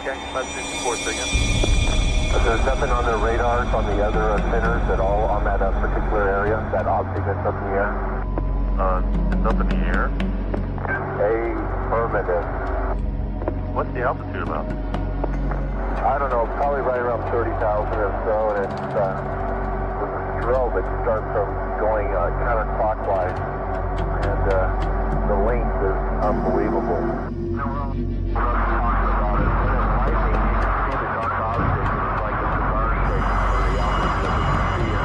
Okay, 564 signal. There's nothing on their radars on the other centers at all on that particular area, that object that's up in the air? It's up in the air. Affirmative. What's the altitude about? I don't know, probably right around 30,000 or so, and it's with a strobe, it starts from going counterclockwise, and the length is unbelievable. No, well, we're not talking about it. When it's lightning, you can see the dark object, it's like a cigar shape for the altitude that you can see it.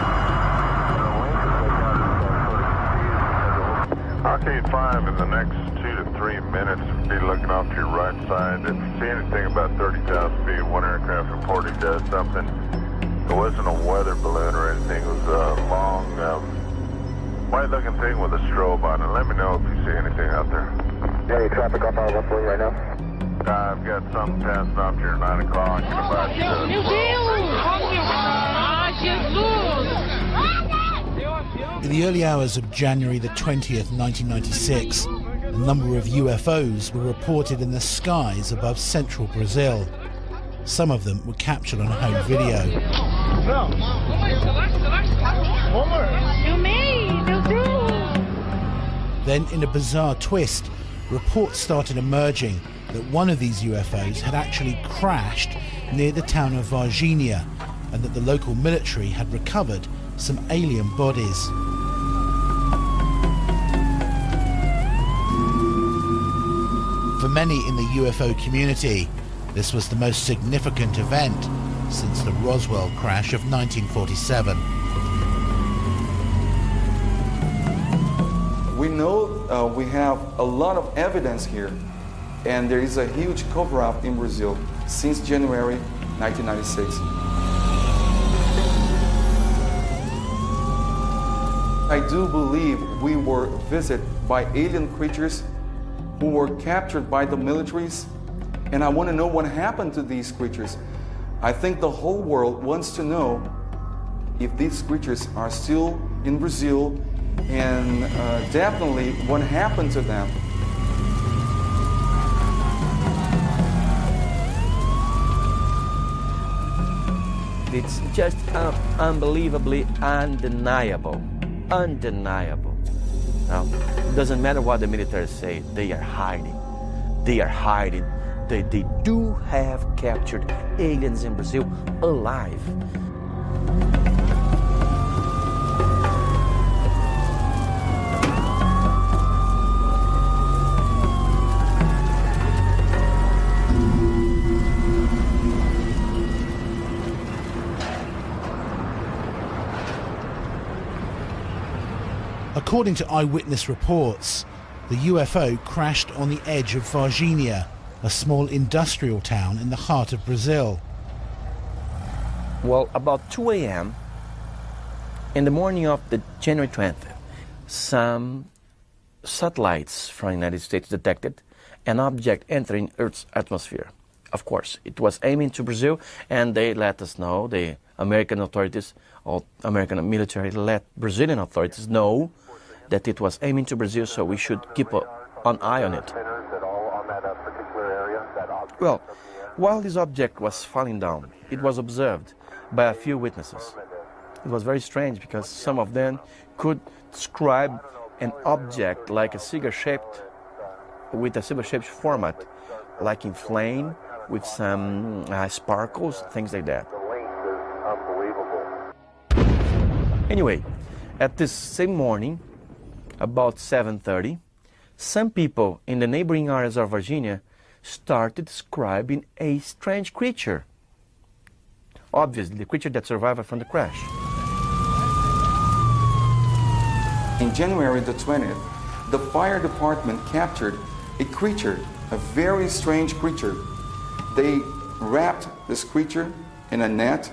And the length is like that, it's sort of confused because it looks... Arcade 5 in the next 2 to 3 minutes, be looking off to your right side. If you see anything about 30,000 feet, one aircraft reporting does something. It wasn't a weather balloon or anything. It was a long, white-looking thing with a strobe on it. Let me know if you see anything out there. Any traffic off our left lane right now? I've got something passing off here at 9 o'clock. Meu Deus! Ah, Jesus! In the early hours of January the 20th, 1996, a number of UFOs were reported in the skies above central Brazil. Some of them were captured on home video. Then, in a bizarre twist, reports started emerging that one of these UFOs had actually crashed near the town of Varginha, and that the local military had recovered some alien bodies. For many in the UFO community, this was the most significant event since the Roswell crash of 1947. We know we have a lot of evidence here, and there is a huge cover-up in Brazil since January 1996. I do believe we were visited by alien creatures who were captured by the militaries, and I want to know what happened to these creatures. I think the whole world wants to know if these creatures are still in Brazil, and definitely what happened to them. It's just unbelievably undeniable. Undeniable. Now, it doesn't matter what the military say, they are hiding. They are hiding. They do have captured aliens in Brazil alive. According to eyewitness reports, the UFO crashed on the edge of Varginha, a small industrial town in the heart of Brazil. Well, about 2 a.m. in the morning of the January 20th, some satellites from the United States detected an object entering Earth's atmosphere. Of course, it was aiming to Brazil, and they let us know, the American authorities, or American military let Brazilian authorities know that it was aiming to Brazil, so we should keep an eye on it. Well, while this object was falling down, it was observed by a few witnesses. It was very strange because some of them could describe an object like a cigar-shaped, with a cigar-shaped format, like in flame, with some sparkles, things like that. Anyway, at this same morning, about 7:30, some people in the neighboring areas of Virginia started describing a strange creature. Obviously, the creature that survived from the crash. In January the 20th, the fire department captured a creature, a very strange creature. They wrapped this creature in a net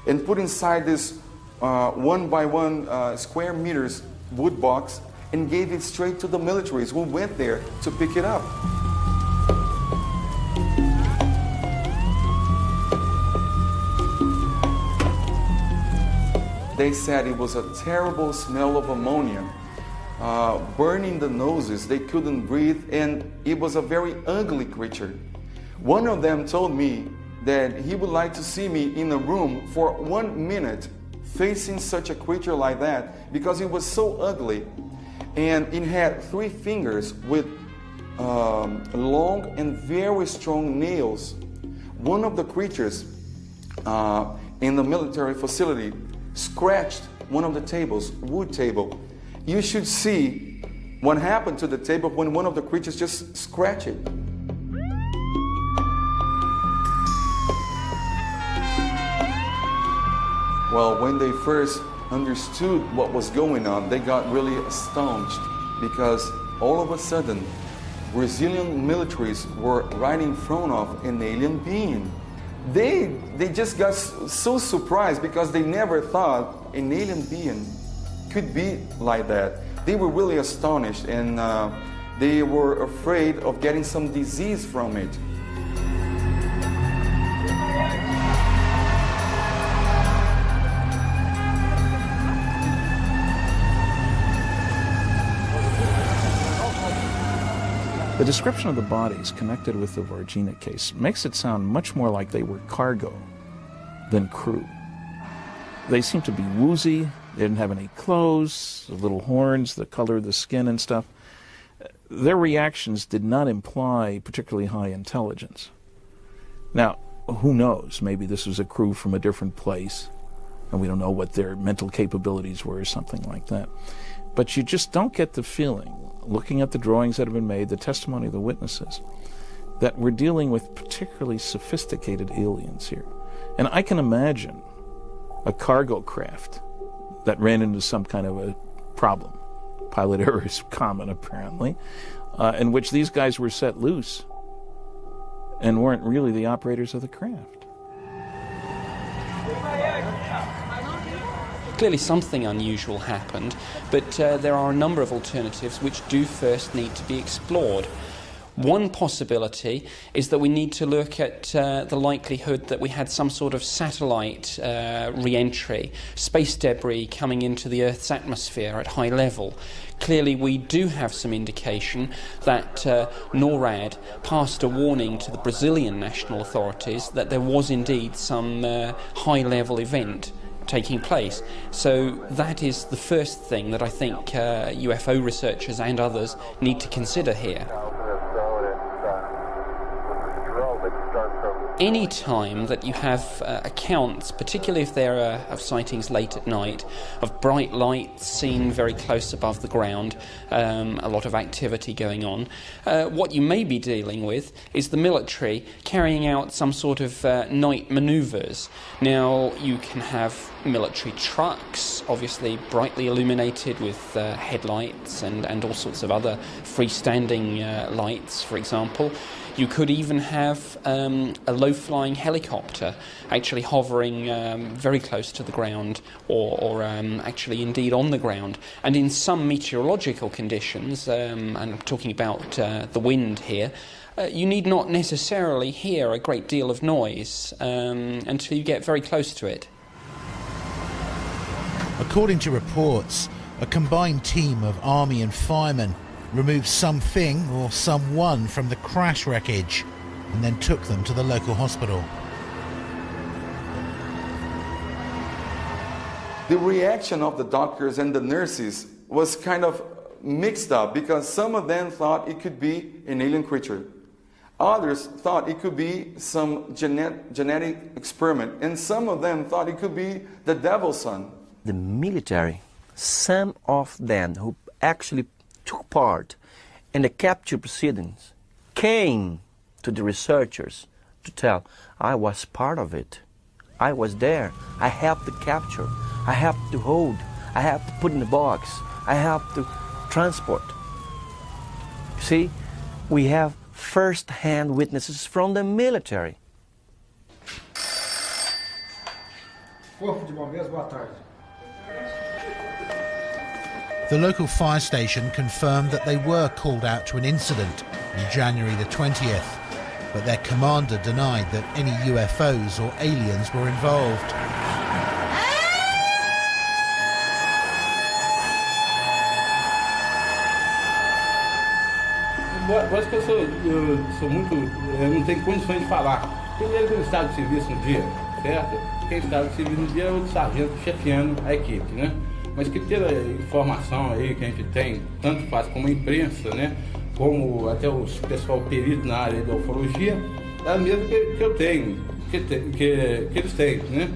and put inside this 1 by 1 square meters wood box and gave it straight to the militaries who went there to pick it up. They said it was a terrible smell of ammonia, burning the noses, they couldn't breathe, and it was a very ugly creature. One of them told me that he would like to see me in a room for 1 minute facing such a creature like that because it was so ugly, and it had 3 fingers with long and very strong nails. One of the creatures in the military facility scratched one of the tables, wood table. You should see what happened to the table when one of the creatures just scratched it. Well, when they first understood what was going on, they got really astonished because all of a sudden, Brazilian militaries were right in front of an alien being. They just got so surprised because they never thought an alien being could be like that. They were really astonished, and they were afraid of getting some disease from it. The description of the bodies connected with the Varginha case makes it sound much more like they were cargo than crew. They seemed to be woozy, they didn't have any clothes, the little horns, the color of the skin and stuff. Their reactions did not imply particularly high intelligence. Now, who knows, maybe this was a crew from a different place, and we don't know what their mental capabilities were or something like that. But you just don't get the feeling, looking at the drawings that have been made, the testimony of the witnesses, that we're dealing with particularly sophisticated aliens here. And I can imagine a cargo craft that ran into some kind of a problem. Pilot error is common, apparently, in which these guys were set loose and weren't really the operators of the craft. Clearly something unusual happened, but there are a number of alternatives which do first need to be explored. One possibility is that we need to look at the likelihood that we had some sort of satellite re-entry, space debris coming into the Earth's atmosphere at high level. Clearly we do have some indication that NORAD passed a warning to the Brazilian national authorities that there was indeed some high-level event taking place. So that is the first thing that I think UFO researchers and others need to consider here. Any time that you have accounts, particularly if there are of sightings late at night, of bright lights seen very close above the ground, a lot of activity going on, what you may be dealing with is the military carrying out some sort of night manoeuvres. Now, you can have military trucks, obviously brightly illuminated with headlights and all sorts of other freestanding lights, for example. You could even have a low-flying helicopter actually hovering very close to the ground or actually indeed on the ground. And in some meteorological conditions, and I'm talking about the wind here, you need not necessarily hear a great deal of noise until you get very close to it. According to reports, a combined team of army and firemen removed something or someone from the crash wreckage and then took them to the local hospital. The reaction of the doctors and the nurses was kind of mixed up because some of them thought it could be an alien creature. Others thought it could be some genetic experiment, and some of them thought it could be the devil's son. The military, some of them who actually took part in the capture proceedings, came to the researchers to tell, I was part of it. I was there. I helped to capture. I helped to hold. I helped to put in the box. I helped to transport. See, we have first-hand witnesses from the military. The local fire station confirmed that they were called out to an incident on January the 20th, but their commander denied that any UFOs or aliens were involved. Eu acho que eu sou muito... Eu não tenho condições de falar. Primeiro que eu estava de serviço no dia, certo? Quem estava de serviço no dia é o sargento chefiando a equipe, né? Mas que pela informação aí que a gente tem, tanto faz como a imprensa, né? Como até os pessoal perito na área da ufologia, é a mesma que eu tenho, que eles têm, né?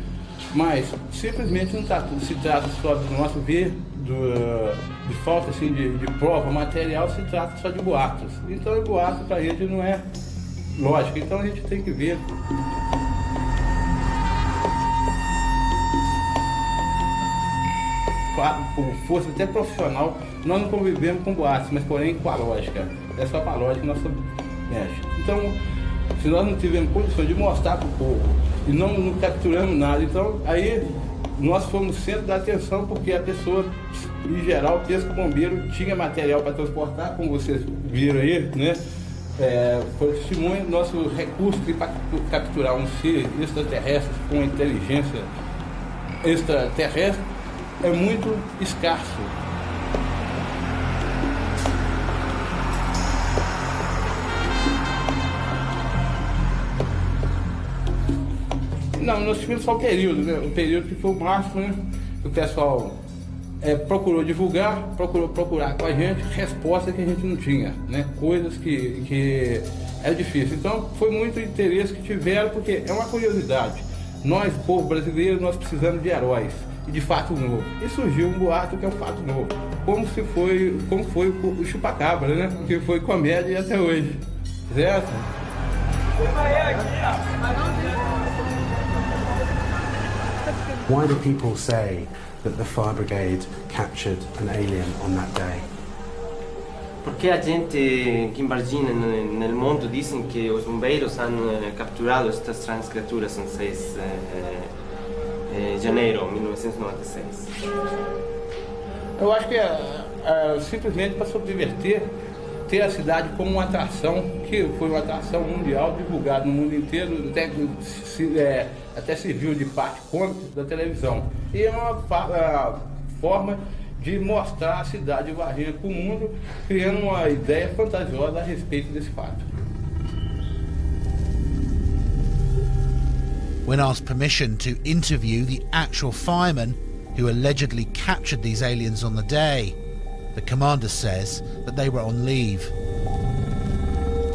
Mas simplesmente não se trata só do nosso ver, de falta assim, de prova material, se trata só de boatos. Então, boato para a gente não é lógico, então a gente tem que ver. Por força até profissional, nós não convivemos com boatos, mas porém com a lógica. É só com a lógica que nós mexe. Então, se nós não tivermos condições de mostrar para o povo e não capturamos nada, então aí nós fomos centro da atenção, porque a pessoa, em geral, pensa que o bombeiro tinha material para transportar, como vocês viram aí, né? Por testemunho, nosso recurso para capturar um ser extraterrestre com inteligência extraterrestre é muito escasso. Não, nós tivemos só o período, né? O período que foi o máximo, né? O pessoal procurou divulgar, procurou procurar com a gente respostas que a gente não tinha, né? Coisas que é difícil. Então, foi muito interesse que tiveram, porque é uma curiosidade. Nós, povo brasileiro, nós precisamos de heróis e de fato novo. E surgiu um boato que é um fato novo. Como foi o chupacabra, né? Que foi comédia até hoje. Certo? Why do people say that the fire brigade captured an alien on that day? Porque a gente que imagina no mundo dizem que os bombeiros han capturado estas stranhas criaturas em 6 de janeiro de 1996. Eu acho que simplesmente para subverter, ter a cidade como uma atração, que foi uma atração mundial divulgada no mundo inteiro, até serviu de parte cômica da televisão. E é uma forma de mostrar a cidade de Varginha para o mundo, criando uma ideia fantasiosa a respeito desse fato. When asked permission to interview the actual firemen who allegedly captured these aliens on the day, the commander says that they were on leave.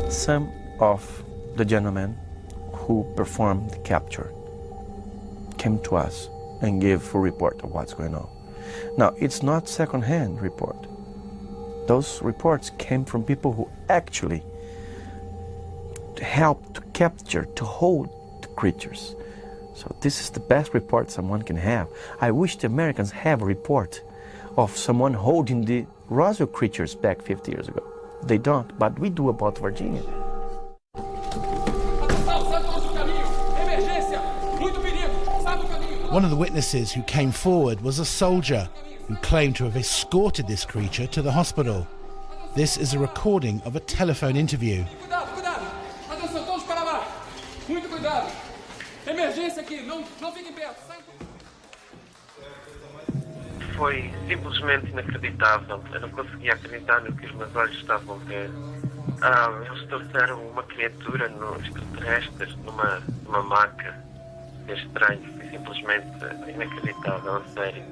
Some of the gentlemen who performed the capture came to us and gave a report of what's going on. Now, it's not second-hand report. Those reports came from people who actually helped to capture, to hold the creatures. So this is the best report someone can have. I wish the Americans have a report of someone holding the Roswell creatures back 50 years ago. They don't, but we do about Virginia. One of the witnesses who came forward was a soldier who claimed to have escorted this creature to the hospital. This is a recording of a telephone interview. Cuidado, cuidado! Atenção, todos para lá! Muito cuidado! Emergência aqui, não fiquem perto, sai! Foi simplesmente inacreditável. Eu não conseguia acreditar no que os meus olhos estavam a ver. Eles trouxeram uma criatura extraterrestre numa maca. É estranho, foi simplesmente inacreditável, a sério.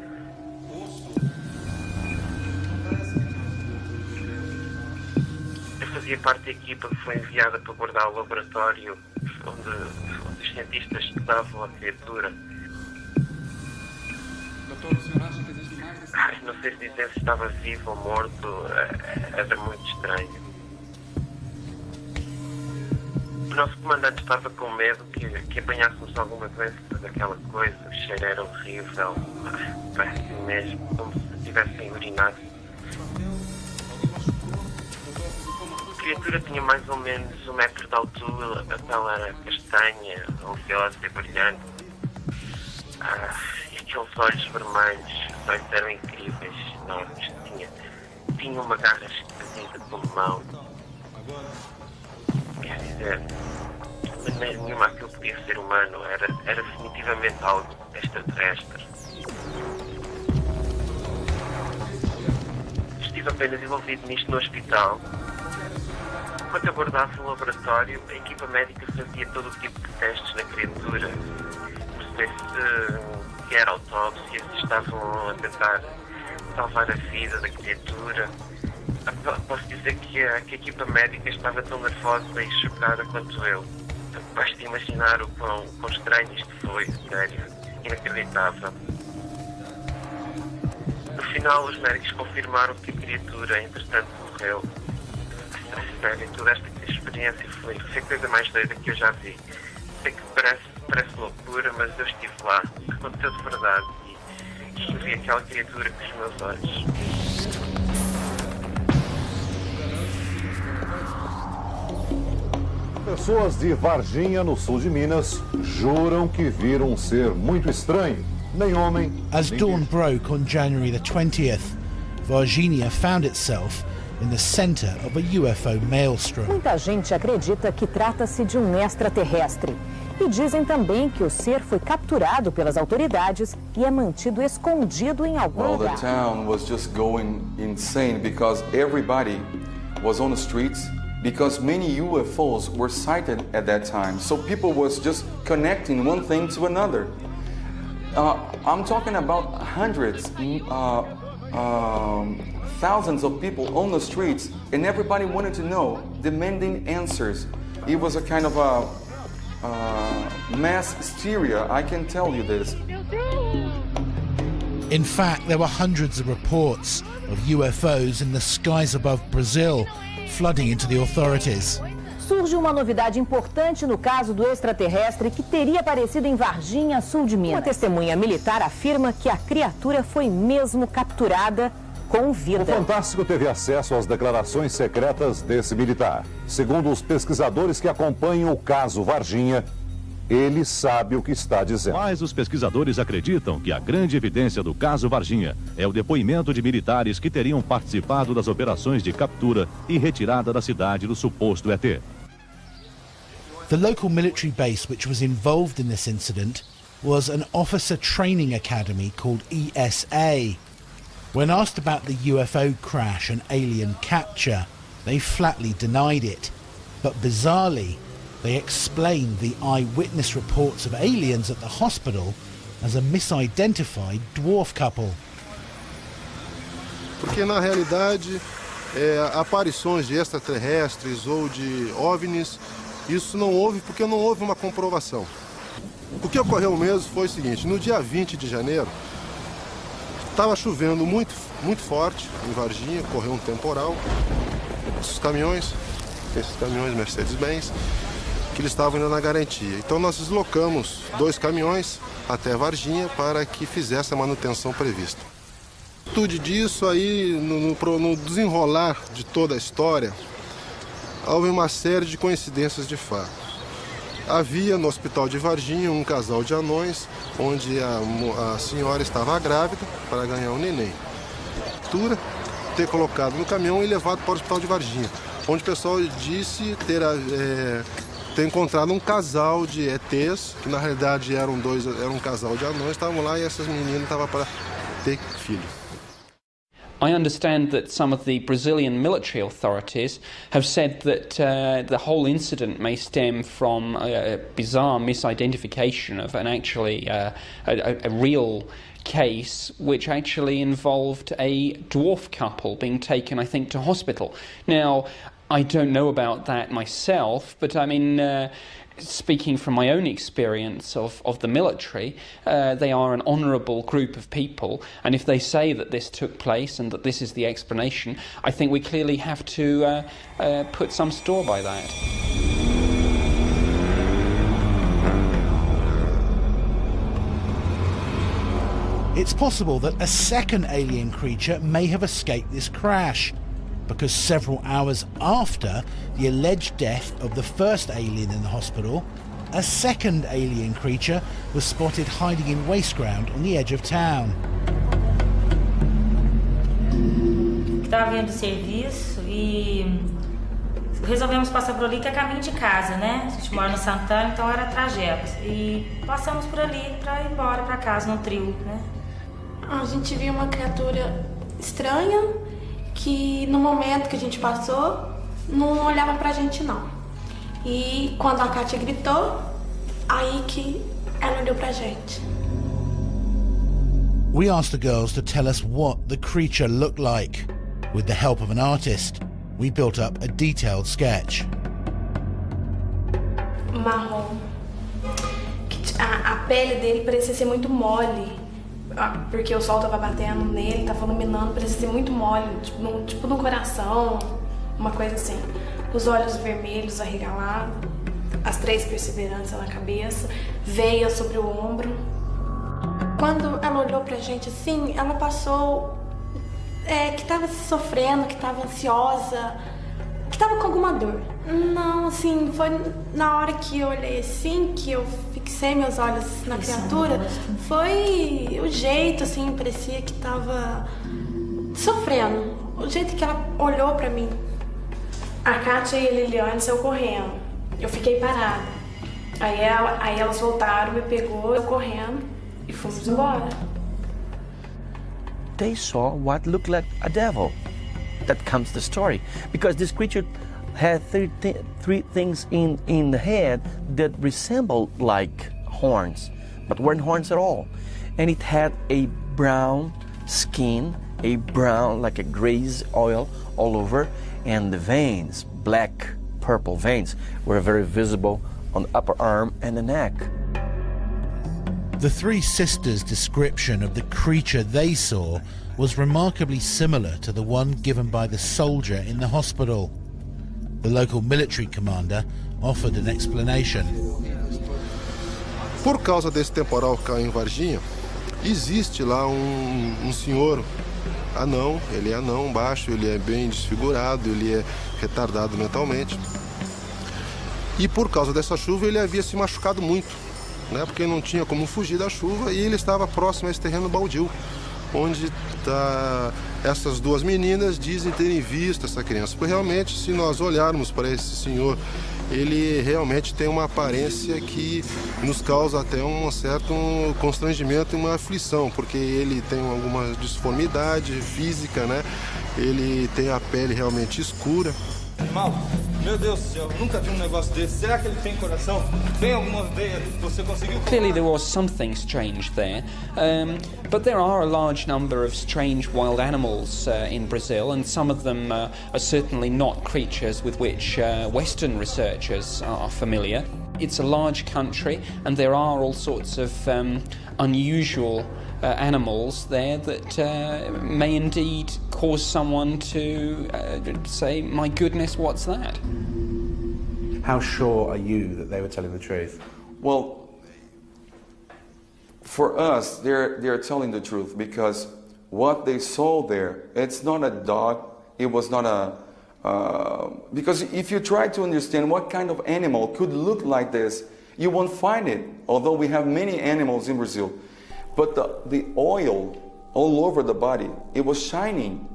Eu fazia parte da equipa que foi enviada para guardar o laboratório onde os cientistas estudavam a criatura. Doutor, o senhor acha que existe mais desse... Não sei dizer se estava vivo ou morto, era muito estranho. O nosso comandante estava com medo que apanhássemos alguma doença daquela coisa, o cheiro era horrível, péssimo mesmo, como se tivessem urinado. A criatura tinha mais ou menos 1 metro de altura, a pele era castanha, oleosa e brilhante. E aqueles olhos vermelhos, os olhos eram incríveis, enormes, tinha uma garra esquisita com mão. Quer dizer, de maneira nenhuma aquilo podia ser humano, era definitivamente algo extraterrestre. Estive apenas envolvido nisto no hospital. Enquanto abordava o laboratório, a equipa médica fazia todo o tipo de testes na criatura. Não sei se era autópsia, se estavam a tentar salvar a vida da criatura. Posso dizer que a equipa médica estava tão nervosa e chocada quanto eu. Basta imaginar o quão estranho isto foi, sério, inacreditável. No final, os médicos confirmaram que a criatura, entretanto, morreu. Sério, toda esta experiência foi a coisa mais doida que eu já vi. Sei que parece loucura, mas eu estive lá, aconteceu de verdade e vi aquela criatura com os meus olhos. Pessoas de Varginha, no sul de Minas, juram que viram um ser muito estranho. Nem homem. As dawn broke on January the 20th, Varginha found itself in the center of a UFO maelstrom. Muita gente acredita que trata-se de um extraterrestre. E dizem também que o ser foi capturado pelas autoridades e é mantido escondido em algum lugar. The town was just going insane because everybody was on the streets because many UFOs were sighted at that time. So people was just connecting one thing to another. I'm talking about hundreds, thousands of people on the streets, and everybody wanted to know, demanding answers. It was a kind of a mass hysteria, I can tell you this. In fact, there were hundreds of reports of UFOs in the skies above Brazil, flooding into the authorities. Surge uma novidade importante no caso do extraterrestre que teria aparecido em Varginha, sul de Minas. Uma testemunha militar afirma que a criatura foi mesmo capturada com vida. O Fantástico teve acesso às declarações secretas desse militar. Segundo os pesquisadores que acompanham o caso Varginha, ele sabe o que está dizendo. Mas os pesquisadores acreditam que a grande evidência do caso Varginha é o depoimento de militares que teriam participado das operações de captura e retirada da cidade do suposto ET. The local military base which was involved in this incident was an officer training academy called ESA. When asked about the UFO crash and alien capture, they flatly denied it. But bizarrely, they explained the eyewitness reports of aliens at the hospital as a misidentified dwarf couple. Porque na realidade, aparições de extraterrestres ou de OVNIs, isso não houve porque não houve uma comprovação. O que ocorreu mesmo foi o seguinte: no dia 20 de janeiro, estava chovendo muito forte em Varginha, correu um temporal. Esses caminhões Mercedes-Benz, que eles estavam indo na garantia. Então nós deslocamos 2 caminhões até Varginha para que fizesse a manutenção prevista. Tudo disso aí, no desenrolar de toda a história, houve uma série de coincidências de fato. Havia no hospital de Varginha um casal de anões, onde a senhora estava grávida para ganhar um neném. Ter colocado no caminhão e levado para o hospital de Varginha, onde o pessoal disse ter encontrado um casal de ETs, que na realidade era um casal de anões, estavam lá e essas meninas estavam para ter filho. I understand that some of the Brazilian military authorities have said that the whole incident may stem from a bizarre misidentification of a real case which actually involved a dwarf couple being taken, I think, to hospital. Now, I don't know about that myself, but I mean, speaking from my own experience of the military, they are an honourable group of people, and if they say that this took place and that this is the explanation, I think we clearly have to put some store by that. It's possible that a second alien creature may have escaped this crash, because several hours after the alleged death of the first alien in the hospital, a second alien creature was spotted hiding in waste ground on the edge of town. Estava vindo do serviço e resolvemos passar por ali, que é caminho de casa, né? A gente mora no Santana, então era trajeto. E passamos por ali para ir embora para casa, no trio, né? A gente viu uma criatura estranha, que no momento que a gente passou, não olhavam pra gente não. E quando a Kátia gritou, aí que ela olhou pra gente. We asked the girls to tell us what the creature looked like. With the help of an artist, we built up a detailed sketch. Marrom. A pele dele parecia ser muito mole, porque o sol tava batendo nele, tava iluminando, parecia ser muito mole, tipo no coração, uma coisa assim. Os olhos vermelhos arregalados, as 3 perseveranças na cabeça, veia sobre o ombro. Quando ela olhou pra gente assim, ela passou que tava sofrendo, que tava ansiosa, que tava com alguma dor. Não, assim, foi na hora que eu olhei assim, que eu fixei meus olhos na criatura, foi o jeito, assim, parecia que tava sofrendo. O jeito que ela olhou pra mim. A Kátia e a Liliane saiu correndo. Eu fiquei parada. Aí elas voltaram, me pegou, eu correndo e fomos embora. They saw what looked like a devil. That comes the story. Because this creature had three things in the head that resembled like horns, but weren't horns at all. And it had a brown skin, a brown, like a grease oil all over, and the veins, black, purple veins, were very visible on the upper arm and the neck. The 3 sisters' description of the creature they saw was remarkably similar to the one given by the soldier in the hospital. The local military commander offered an explanation. Por causa desse temporal que caiu em Varginha, existe lá um senhor anão, ele é anão, baixo, ele é bem desfigurado, ele é retardado mentalmente. E por causa dessa chuva ele havia se machucado muito, né? Porque não tinha como fugir da chuva e ele estava próximo a esse terreno baldio, onde essas 2 meninas dizem terem visto essa criança. Porque realmente, se nós olharmos para esse senhor, ele realmente tem uma aparência que nos causa até um certo constrangimento e uma aflição, porque ele tem alguma disformidade física, né? Ele tem a pele realmente escura. Mal, meu Deus do céu, nunca vi negócio desse. Será que ele tem coração? Tem alguma veia? Você conseguiu? Clearly there was something strange there, but there are a large number of strange wild animals in Brazil, and some of them are certainly not creatures with which Western researchers are familiar. It's a large country, and there are all sorts of unusual animals there that may indeed cause someone to say, my goodness, what's that? How sure are you that they were telling the truth? Well, for us, they're telling the truth, because what they saw there, it's not a dog, it was not because if you try to understand what kind of animal could look like this, you won't find it, although we have many animals in Brazil. But the oil all over the body, it was shining.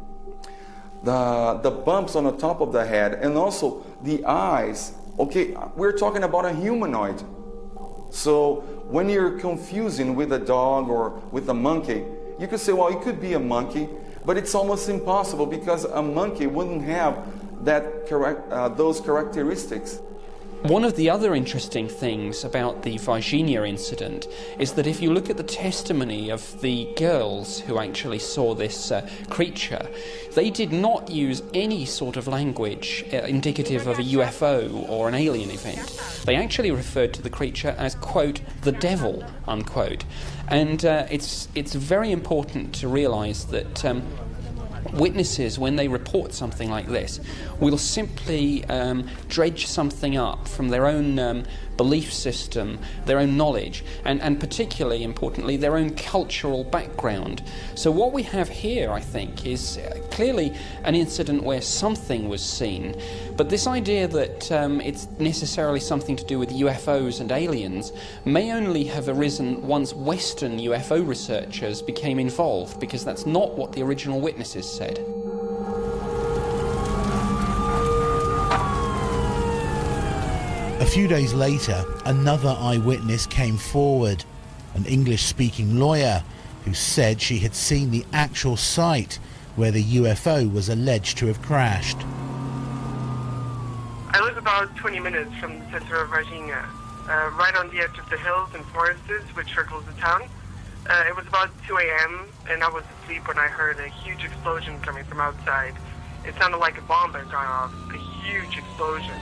The bumps on the top of the head, and also the eyes. Okay, we're talking about a humanoid. So when you're confusing with a dog or with a monkey, you could say, well, it could be a monkey, but it's almost impossible because a monkey wouldn't have those characteristics. One of the other interesting things about the Varginha incident is that if you look at the testimony of the girls who actually saw this creature, they did not use any sort of language indicative of a UFO or an alien event. They actually referred to the creature as, quote, the devil, unquote. And it's very important to realise that witnesses, when they report something like this, will simply dredge something up from their own belief system, their own knowledge, and particularly importantly, their own cultural background. So what we have here, I think, is clearly an incident where something was seen, but this idea that it's necessarily something to do with UFOs and aliens may only have arisen once Western UFO researchers became involved, because that's not what the original witnesses said. A few days later, another eyewitness came forward, an English-speaking lawyer who said she had seen the actual site where the UFO was alleged to have crashed. I live about 20 minutes from the center of Varginha, right on the edge of the hills and forests which circles the town. It was about 2 a.m. and I was asleep when I heard a huge explosion coming from outside. It sounded like a bomb had gone off, a huge explosion.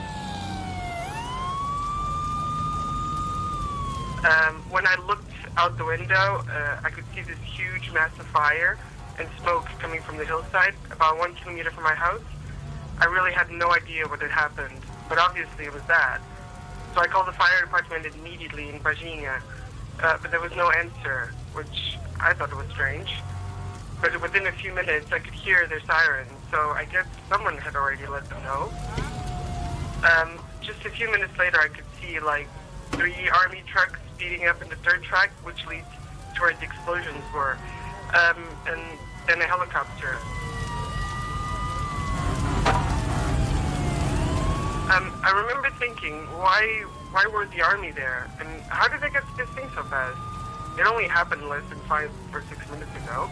When I looked out the window, I could see this huge massive fire and smoke coming from the hillside about 1 kilometer from my house. I really had no idea what had happened, but obviously it was that. So I called the fire department immediately in Varginha, but there was no answer, which I thought was strange. But within a few minutes I could hear their sirens, so I guess someone had already let them know. Just a few minutes later I could see like 3 army trucks speeding up in the dirt track, which leads to where the explosions were, and then a helicopter. I remember thinking, why were the army there? And how did they get to this thing so fast? It only happened less than 5 or 6 minutes ago.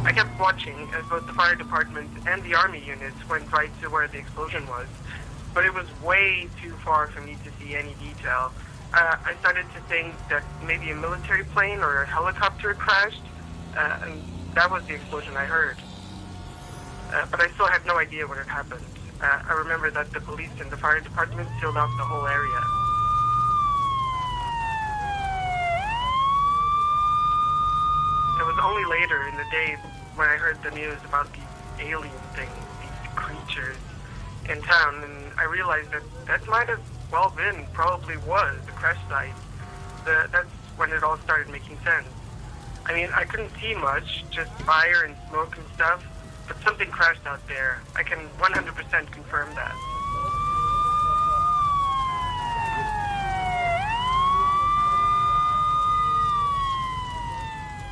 I kept watching as both the fire department and the army units went right to where the explosion was, but it was way too far for me to see any detail. I started to think that maybe a military plane or a helicopter crashed, and that was the explosion I heard. But I still had no idea what had happened. I remember that the police and the fire department sealed off the whole area. It was only later in the day when I heard the news about these alien things, these creatures in town, and I realized that might have well been, probably was, the crash site. That's when it all started making sense. I mean, I couldn't see much, just fire and smoke and stuff, but something crashed out there. I can 100% confirm that.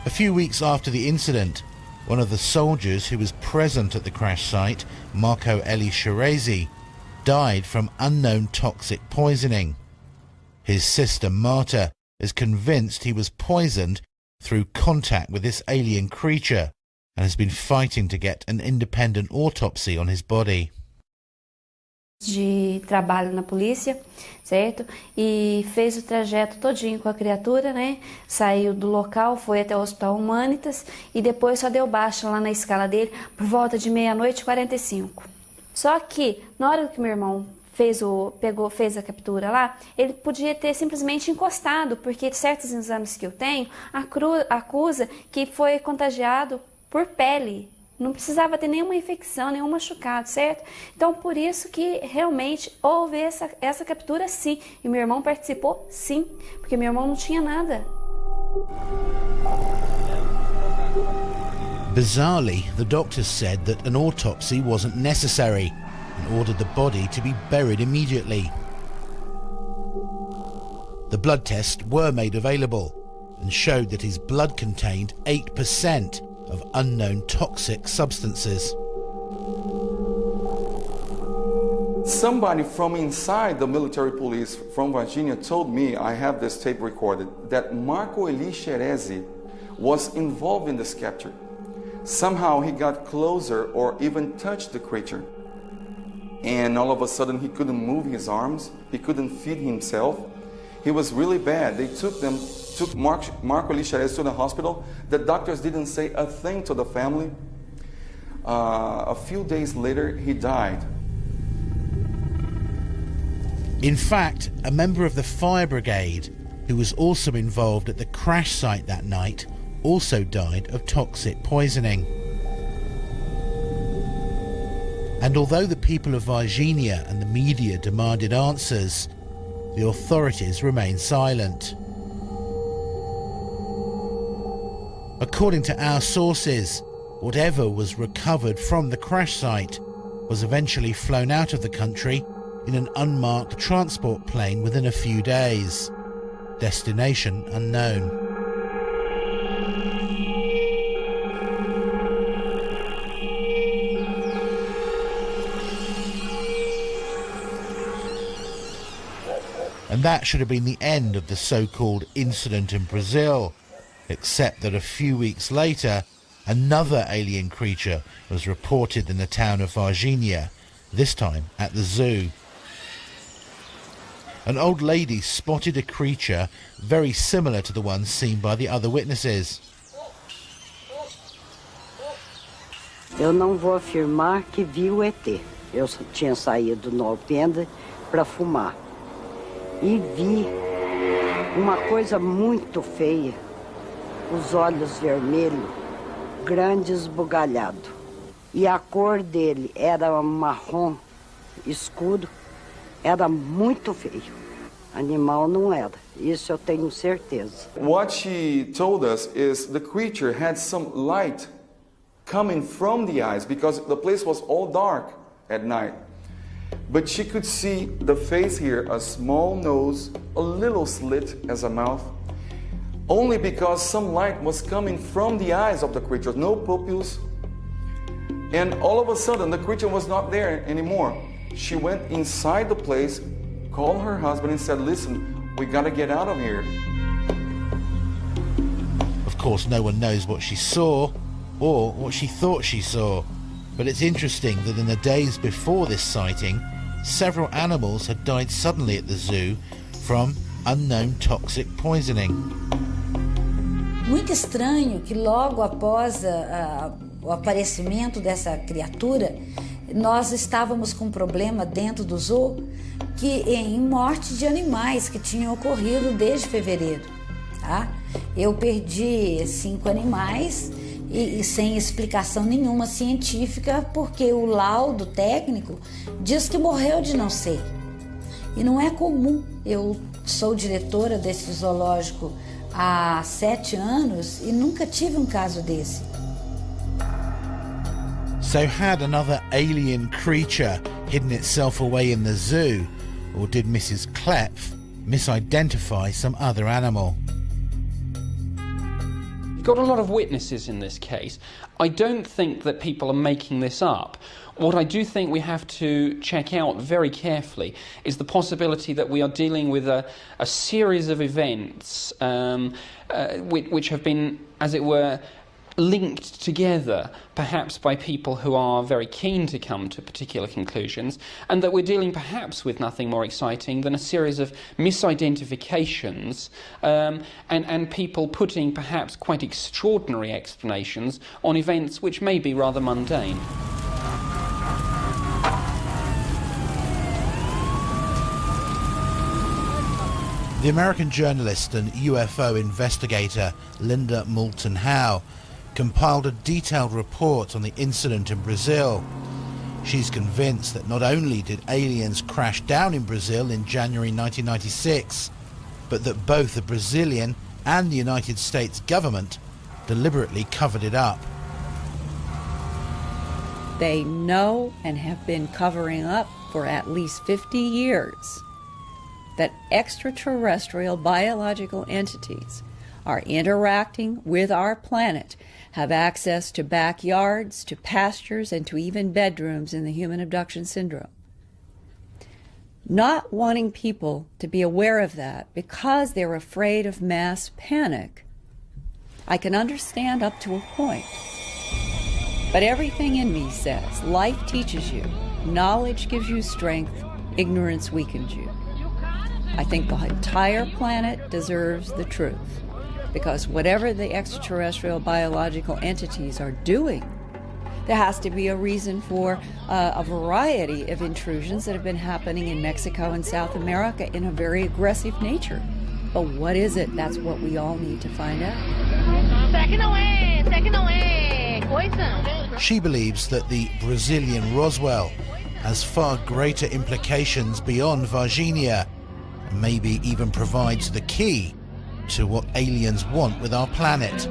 A few weeks after the incident, one of the soldiers who was present at the crash site, Marco Eli Shirezi, died from unknown toxic poisoning. His sister Marta is convinced he was poisoned through contact with this alien creature and has been fighting to get an independent autopsy on his body. De trabalho na polícia, certo? E fez o trajeto todinho com a criatura, né? Saiu do local, foi até o Hospital Humanitas e depois só deu baixa lá na escala dele por volta de 00:45. Só que na hora que meu irmão fez a captura lá, ele podia ter simplesmente encostado, porque certos exames que eu tenho acusa que foi contagiado por pele. Não precisava ter nenhuma infecção, nenhum machucado, certo? Então, por isso que realmente houve essa captura, sim. E meu irmão participou, sim. Porque meu irmão não tinha nada. Bizarrely, the doctors said that an autopsy wasn't necessary and ordered the body to be buried immediately. The blood tests were made available and showed that his blood contained 8% of unknown toxic substances. Somebody from inside the military police from Virginia told me, I have this tape recorded, that Marco Eli Shirezi was involved in this capture. Somehow he got closer or even touched the creature. And all of a sudden he couldn't move his arms, he couldn't feed himself. He was really bad. They took Marco Eli Shirezi to the hospital. The doctors didn't say a thing to the family. A few days later, he died. In fact, a member of the fire brigade, who was also involved at the crash site that night, also died of toxic poisoning. And although the people of Virginia and the media demanded answers, the authorities remained silent. According to our sources, whatever was recovered from the crash site was eventually flown out of the country in an unmarked transport plane within a few days. Destination unknown. And that should have been the end of the so-called incident in Brazil, except that a few weeks later, Another alien creature was reported in the town of Virginia, this time at the zoo. An old lady spotted a creature very similar to the one seen by the other witnesses. Eu não vou afirmar que vi o ET. Eu tinha saído no alpendre para fumar. E vi uma coisa muito feia. Os olhos vermelhos, grande esbugalhado. E a cor dele era marrom escuro. Era muito feio. Animal não era. Isso eu tenho certeza. What she told us is the creature had some light coming from the eyes because the place was all dark at night. But she could see the face here, a small nose, a little slit as a mouth, only because some light was coming from the eyes of the creature, no pupils. And all of a sudden, the creature was not there anymore. She went inside the place, called her husband and said, listen, we gotta get out of here. Of course, no one knows what she saw or what she thought she saw. But it's interesting that in the days before this sighting, several animals had died suddenly at the zoo from unknown toxic poisoning. Muito estranho que logo após o aparecimento dessa criatura, nós estávamos com um problema dentro do zoo em morte de animais que tinham ocorrido desde fevereiro. Tá? Eu perdi 5 animais e sem explicação nenhuma científica, porque o laudo técnico diz que morreu de não sei. E não é comum. Eu sou diretora desse zoológico há 7 anos e nunca tive um caso desse. So had another alien creature hidden itself away in the zoo, or did Mrs. Klepf misidentify some other animal? Got a lot of witnesses in this case. I don't think that people are making this up. What I do think we have to check out very carefully is the possibility that we are dealing with a series of events which have been, as it were, linked together, perhaps by people who are very keen to come to particular conclusions, and that we're dealing perhaps with nothing more exciting than a series of misidentifications and people putting perhaps quite extraordinary explanations on events which may be rather mundane. The American journalist and UFO investigator Linda Moulton Howe compiled a detailed report on the incident in Brazil. She's convinced that not only did aliens crash down in Brazil in January 1996, but that both the Brazilian and the United States government deliberately covered it up. They know and have been covering up for at least 50 years that extraterrestrial biological entities are interacting with our planet, have access to backyards, to pastures, and to even bedrooms in the human abduction syndrome. Not wanting people to be aware of that because they're afraid of mass panic, I can understand up to a point. But everything in me says, life teaches you, knowledge gives you strength, ignorance weakens you. I think the entire planet deserves the truth, because whatever the extraterrestrial biological entities are doing, there has to be a reason for a variety of intrusions that have been happening in Mexico and South America in a very aggressive nature. But what is it? That's what we all need to find out. She believes that the Brazilian Roswell has far greater implications beyond Virginia, and maybe even provides the key to what aliens want with our planet.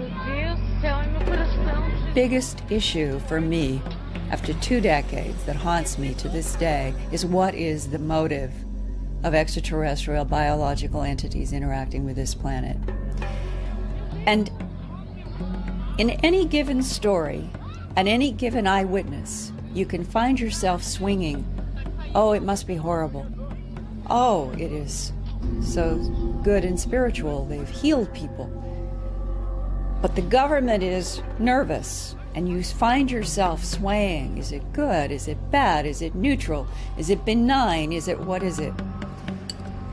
Biggest issue for me after 2 decades that haunts me to this day is what is the motive of extraterrestrial biological entities interacting with this planet. And in any given story, and any given eyewitness, you can find yourself swinging, oh, it must be horrible. Oh, it is so good and spiritual, they've healed people. But the government is nervous, and you find yourself swaying. Is it good? Is it bad? Is it neutral? Is it benign? What is it?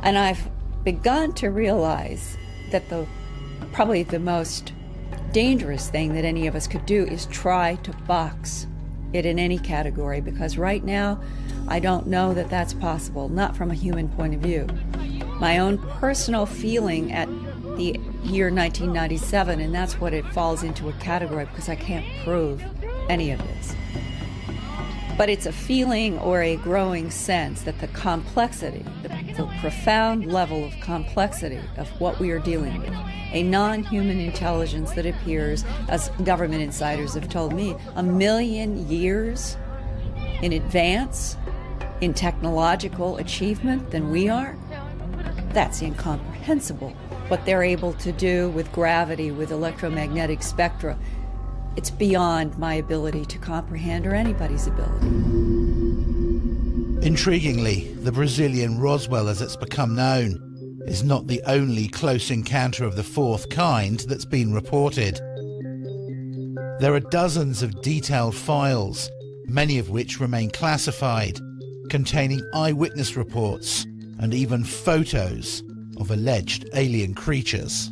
And I've begun to realize that probably the most dangerous thing that any of us could do is try to box it in any category, because right now I don't know that that's possible, not from a human point of view. My own personal feeling at the year 1997, and that's what it falls into a category, because I can't prove any of this. But it's a feeling or a growing sense that the complexity, the profound level of complexity of what we are dealing with, a non-human intelligence that appears, as government insiders have told me, 1 million years in advance in technological achievement than we are, that's incomprehensible. What they're able to do with gravity, with electromagnetic spectra, it's beyond my ability to comprehend, or anybody's ability. Intriguingly, the Brazilian Roswell, as it's become known, is not the only close encounter of the fourth kind that's been reported. There are dozens of detailed files, many of which remain classified, containing eyewitness reports and even photos of alleged alien creatures.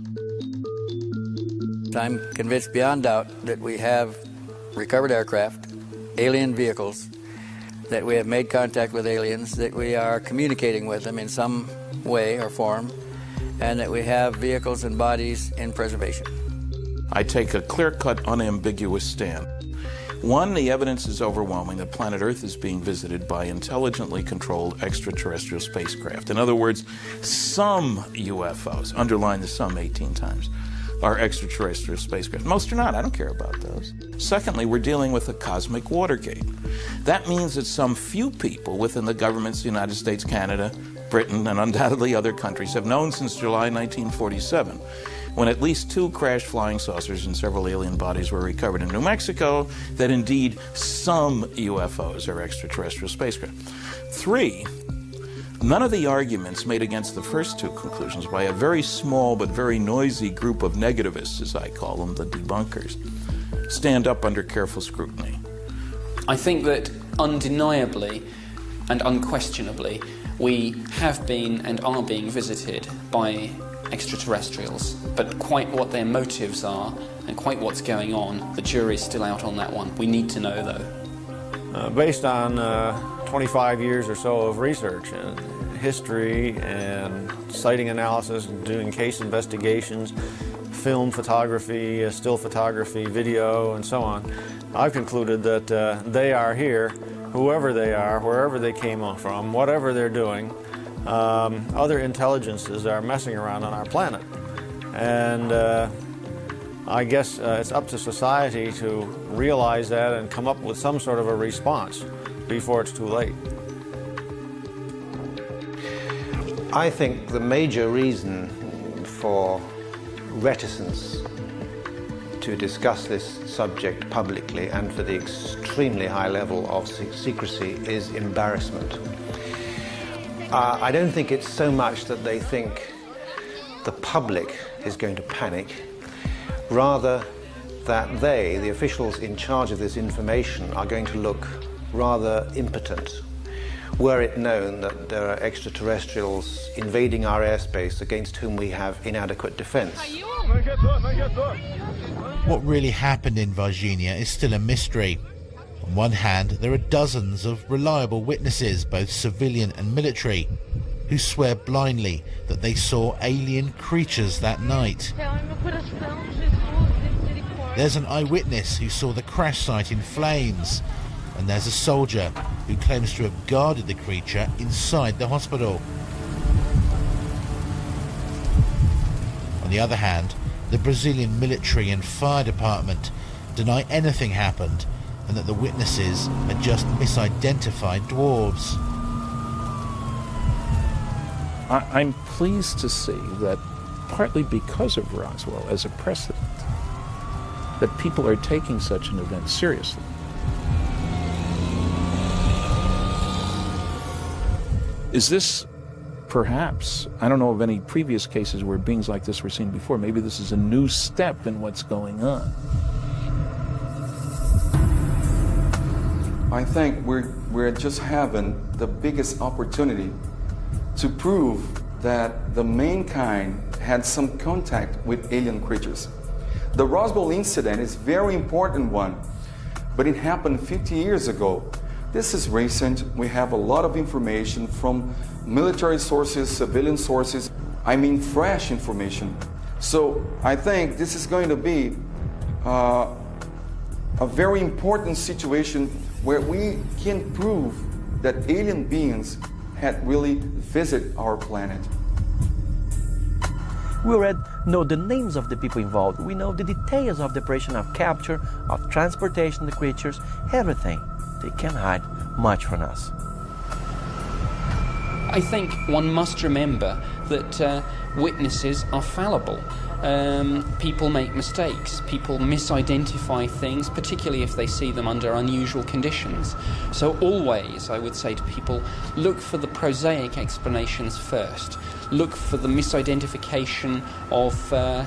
I'm convinced beyond doubt that we have recovered aircraft, alien vehicles, that we have made contact with aliens, that we are communicating with them in some way or form, and that we have vehicles and bodies in preservation. I take a clear-cut, unambiguous stand. One, the evidence is overwhelming that planet Earth is being visited by intelligently controlled extraterrestrial spacecraft. In other words, some UFOs, underline the some 18 times, are extraterrestrial spacecraft. Most are not. I don't care about those. Secondly, we're dealing with a cosmic Watergate. That means that some few people within the governments of the United States, Canada, Britain, and undoubtedly other countries have known since July 1947, when at least 2 crashed flying saucers and several alien bodies were recovered in New Mexico, that indeed some UFOs are extraterrestrial spacecraft. 3, none of the arguments made against the first 2 conclusions by a very small but very noisy group of negativists, as I call them, the debunkers, stand up under careful scrutiny. I think that undeniably and unquestionably we have been and are being visited by extraterrestrials, but quite what their motives are and quite what's going on, the jury's still out on that one. We need to know, though. Based on 25 years or so of research and history and sighting analysis, doing case investigations, film photography, still photography, video, and so on, I've concluded that they are here, whoever they are, wherever they came from, whatever they're doing. Other intelligences are messing around on our planet. And I guess it's up to society to realize that and come up with some sort of a response before it's too late. I think the major reason for reticence to discuss this subject publicly and for the extremely high level of secrecy is embarrassment. I don't think it's so much that they think the public is going to panic, rather that they, the officials in charge of this information, are going to look rather impotent were it known that there are extraterrestrials invading our airspace against whom we have inadequate defense. What really happened in Virginia is still a mystery. On one hand, there are dozens of reliable witnesses, both civilian and military, who swear blindly that they saw alien creatures that night. There's an eyewitness who saw the crash site in flames, and there's a soldier who claims to have guarded the creature inside the hospital. On the other hand, the Brazilian military and fire department deny anything happened and that the witnesses are just misidentified dwarves. I'm pleased to see that partly because of Roswell as a precedent, that people are taking such an event seriously. Is this perhaps, I don't know of any previous cases where beings like this were seen before. Maybe this is a new step in what's going on. I think we're just having the biggest opportunity to prove that the mankind had some contact with alien creatures. The Roswell incident is a very important one, but it happened 50 years ago. This is recent. We have a lot of information from military sources, civilian sources, I mean fresh information. So I think this is going to be a very important situation where we can prove that alien beings had really visited our planet. We already know the names of the people involved. We know the details of the operation of capture, of transportation of the creatures, everything. They can't hide much from us. I think one must remember that witnesses are fallible. People make mistakes. People misidentify things, particularly if they see them under unusual conditions. So always, I would say to people, look for the prosaic explanations first. Look for the misidentification of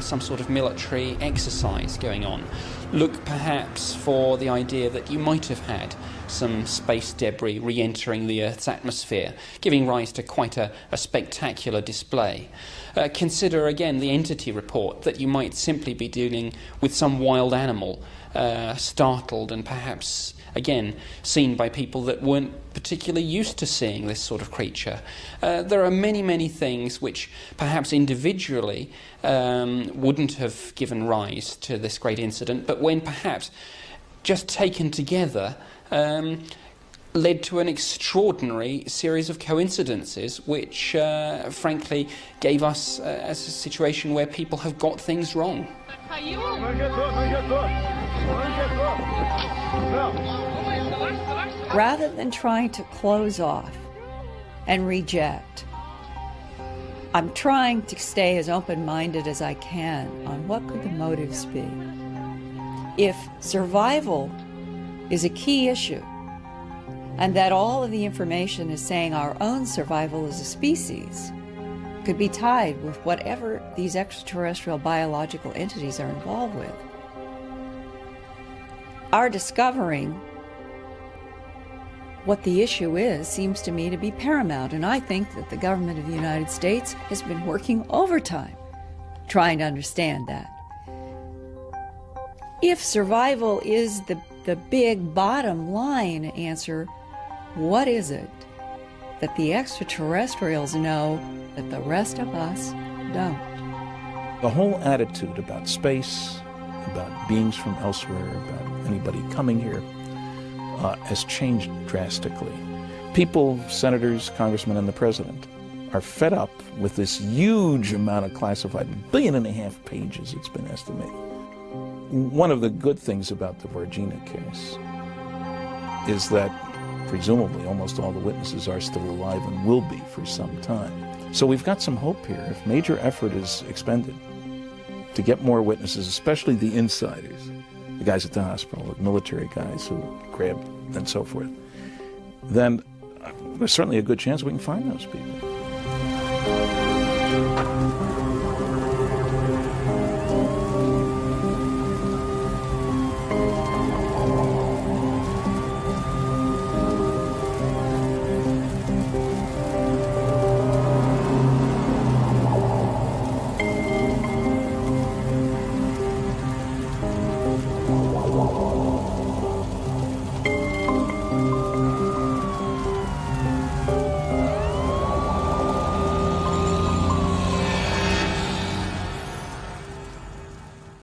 some sort of military exercise going on. Look perhaps for the idea that you might have had some space debris re-entering the Earth's atmosphere, giving rise to quite a spectacular display. Consider again the entity report, that you might simply be dealing with some wild animal, startled and perhaps, again, seen by people that weren't particularly used to seeing this sort of creature. There are many, many things which perhaps individually wouldn't have given rise to this great incident, but when perhaps just taken together led to an extraordinary series of coincidences which, frankly, gave us a situation where people have got things wrong. Rather than trying to close off and reject, I'm trying to stay as open-minded as I can on what could the motives be. If survival is a key issue, and that all of the information is saying our own survival as a species could be tied with whatever these extraterrestrial biological entities are involved with, our discovering what the issue is seems to me to be paramount, and I think that the government of the United States has been working overtime trying to understand that. If survival is the big bottom line answer, what is it that the extraterrestrials know that the rest of us don't? The whole attitude about space, about beings from elsewhere, about anybody coming here, has changed drastically. People, senators, congressmen, and the president are fed up with this huge amount of classified, 1.5 billion pages it's been estimated. One of the good things about the Varginha case is that presumably almost all the witnesses are still alive and will be for some time. So we've got some hope here. If major effort is expended to get more witnesses, especially the insiders, the guys at the hospital, the military guys who grabbed and so forth, then there's certainly a good chance we can find those people.